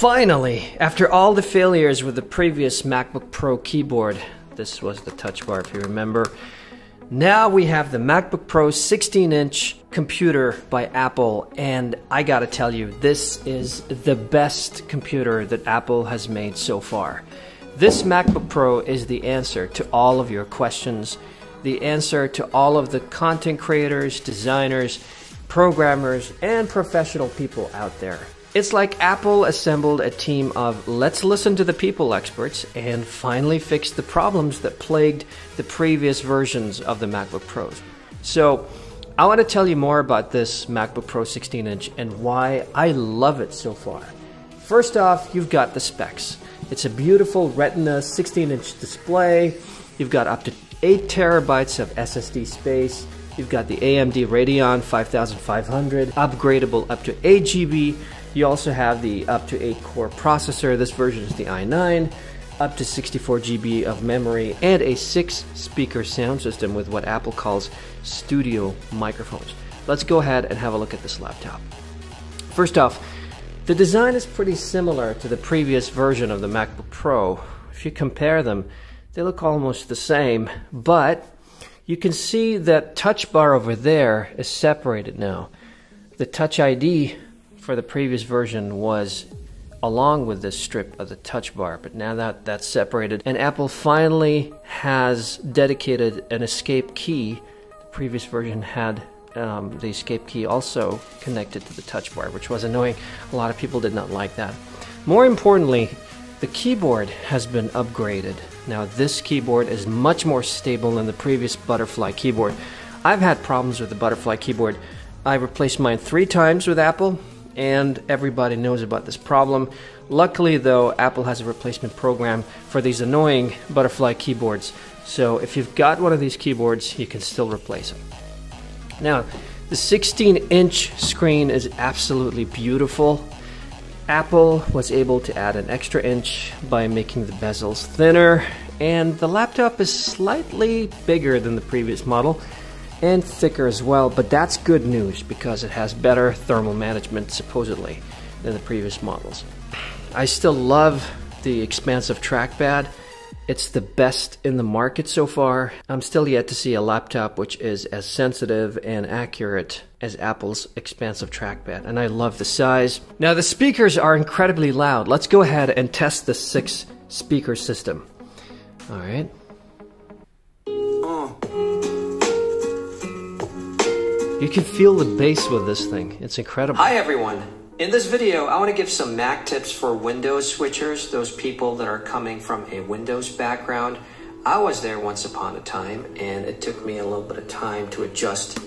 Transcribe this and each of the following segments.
Finally, after all the failures with the previous MacBook Pro keyboard, this was the touch bar if you remember, now we have the MacBook Pro 16-inch computer by Apple, and I gotta tell you, this is the best computer that Apple has made so far. This MacBook Pro is the answer to all of your questions, the answer to all of the content creators, designers, programmers, and professional people out there. It's like Apple assembled a team of let's listen to the people experts and finally fix the problems that plagued the previous versions of the MacBook Pros. So I want to tell you more about this MacBook Pro 16-inch and why I love it so far. First off, you've got the specs. It's a beautiful Retina 16-inch display. You've got up to 8 terabytes of SSD space. You've got the AMD Radeon 5500, upgradable up to 8 GB. You also have the up to 8 core processor. This version is the i9, up to 64 GB of memory, and a 6-speaker sound system with what Apple calls studio microphones. Let's go ahead and have a look at this laptop. First off, the design is pretty similar to the previous version of the MacBook Pro. If you compare them, they look almost the same, but you can see that touch bar over there is separated now. The Touch ID for the previous version was along with this strip of the touch bar, but now that's separated, and Apple finally has dedicated an escape key. The previous version had the escape key also connected to the touch bar, which was annoying. A lot of people did not like that. More importantly, the keyboard has been upgraded. Now this keyboard is much more stable than the previous Butterfly keyboard. I've had problems with the Butterfly keyboard. I replaced mine 3 times with Apple, and everybody knows about this problem. Luckily though, Apple has a replacement program for these annoying Butterfly keyboards. So if you've got one of these keyboards, you can still replace them. Now, the 16-inch screen is absolutely beautiful. Apple was able to add an extra inch by making the bezels thinner, and the laptop is slightly bigger than the previous model and thicker as well, but that's good news because it has better thermal management supposedly than the previous models. I still love the expansive trackpad. It's the best in the market so far. I'm still yet to see a laptop which is as sensitive and accurate as Apple's expansive trackpad, and I love the size. Now the speakers are incredibly loud. Let's go ahead and test the 6-speaker system. All right. You can feel the bass with this thing. It's incredible. Hi everyone. In this video, I want to give some Mac tips for Windows switchers, those people that are coming from a Windows background. I was there once upon a time, and it took me a little bit of time to adjust.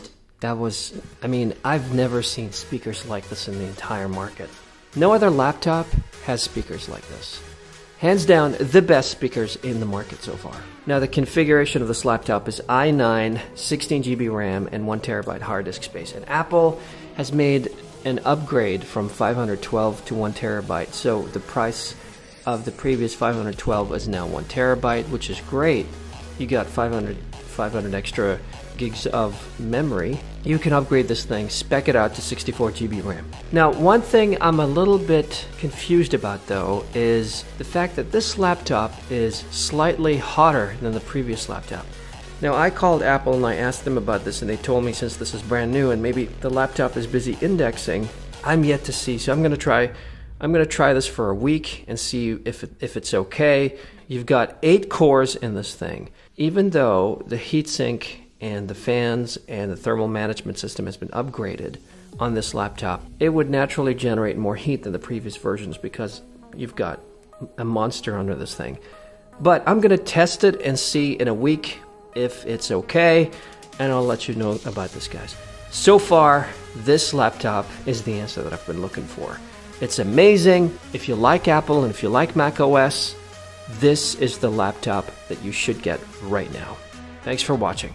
I've never seen speakers like this in the entire market. No other laptop has speakers like this. Hands down, the best speakers in the market so far. Now the configuration of this laptop is i9, 16 GB RAM, and 1 terabyte hard disk space. And Apple has made an upgrade from 512 to 1 terabyte. So the price of the previous 512 is now 1 terabyte, which is great. You got 500 extra gigs of memory. You can upgrade this thing, spec it out to 64 GB RAM. Now, one thing I'm a little bit confused about though is the fact that this laptop is slightly hotter than the previous laptop. Now, I called Apple and I asked them about this, and they told me since this is brand new and maybe the laptop is busy indexing, I'm yet to see. So I'm gonna try this for a week and see if it's okay. You've got 8 cores in this thing. Even though the heatsink and the fans and the thermal management system has been upgraded on this laptop, it would naturally generate more heat than the previous versions because you've got a monster under this thing. But I'm gonna test it and see in a week if it's okay, and I'll let you know about this, guys. So far, this laptop is the answer that I've been looking for. It's amazing. If you like Apple and if you like Mac OS, this is the laptop that you should get right now. Thanks for watching.